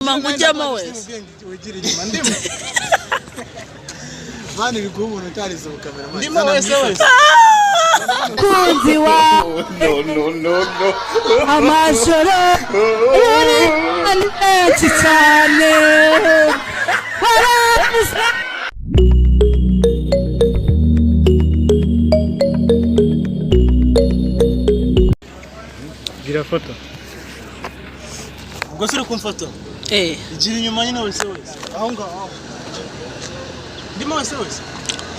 Mangujamo wese. Mani bigumu notarizo kamera mani. Ndimo wese. Kunzi wa No. amajoro menshi cyane. Gira foto. Ubwo suri kumfoto. Igira inyuma nyine wese. Aho ngaho. Ndimo wese.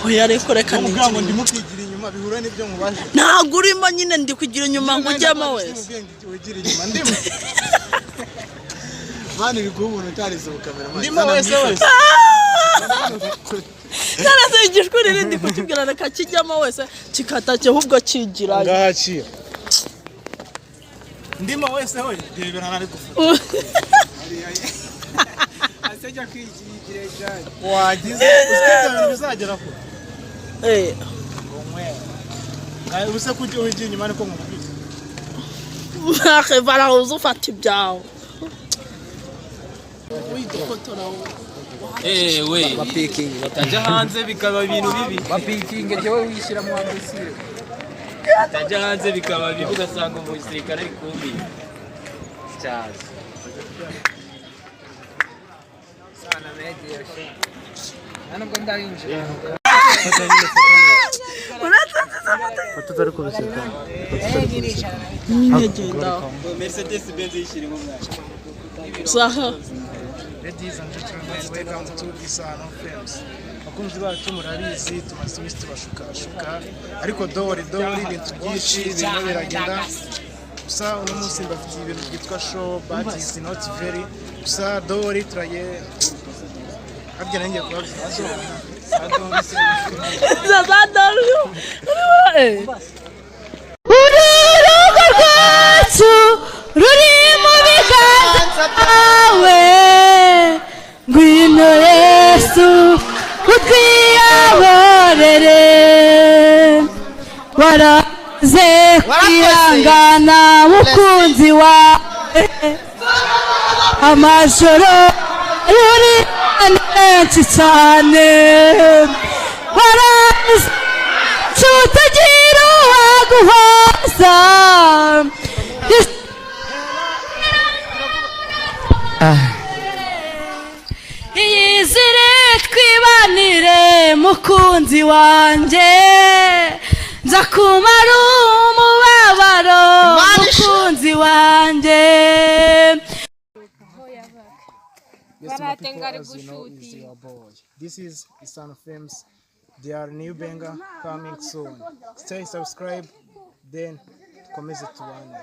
Oya reko reka ni. Ngo ndimo kwigira inyuma bihura n'ibyo mubaje. Ntago urimo nyine ndi kugira inyuma ngujyamo wese. Wigira inyuma ndimo. Mani bigumu notarizo kamera mani. Ndimo wese. Naraze igishwe riri ndi kutubwira reka kijyamo wese kikatake ahubwo kigira. Ngahaciye. Ndimo wese rebera nari gufuta. Asejya kwigira cyane. Wagize usize ibintu bizagera ko. Ngomwe. Ngaye ubuse kujye ugiye inyuma niko ngumubise. Bakhe bara uzufata ibyawo. Widokotora we bapiking batajya hanze bikaba ibintu bibi bapiking jewe wishyira mu ambasire batajya hanze bikaba bibi ugasanga umusirikare ari kumbi cyaza sana media nana ngo ndayinjira foto zari kubiseka ngegenda Mercedes Benz yishirimo mwana saha. Ladies and gentlemen, welcome to ISANO Films. Bakunzi bacu murabizi tumasubisi tubashuka ariko dori ibintu byinshi birimo biragenda gusa uno munsi mbafitiye ibintu byitwa show but is not very gusa dori turaye abye nanjye kubabwira urugo rwacu ruri mu biganza byawe ngwino Yesu utwiyoborere waraze kwihangana mukunzi wawe amajoro ruri menshi cyane waraze tutagira uwaguhoza iyizire twibanire mukunzi wanjye nza kumara umubabaro mukunzi wanjye. This is ISANO Films. They are new banger coming soon. Stay subscribed, then komeze tubane.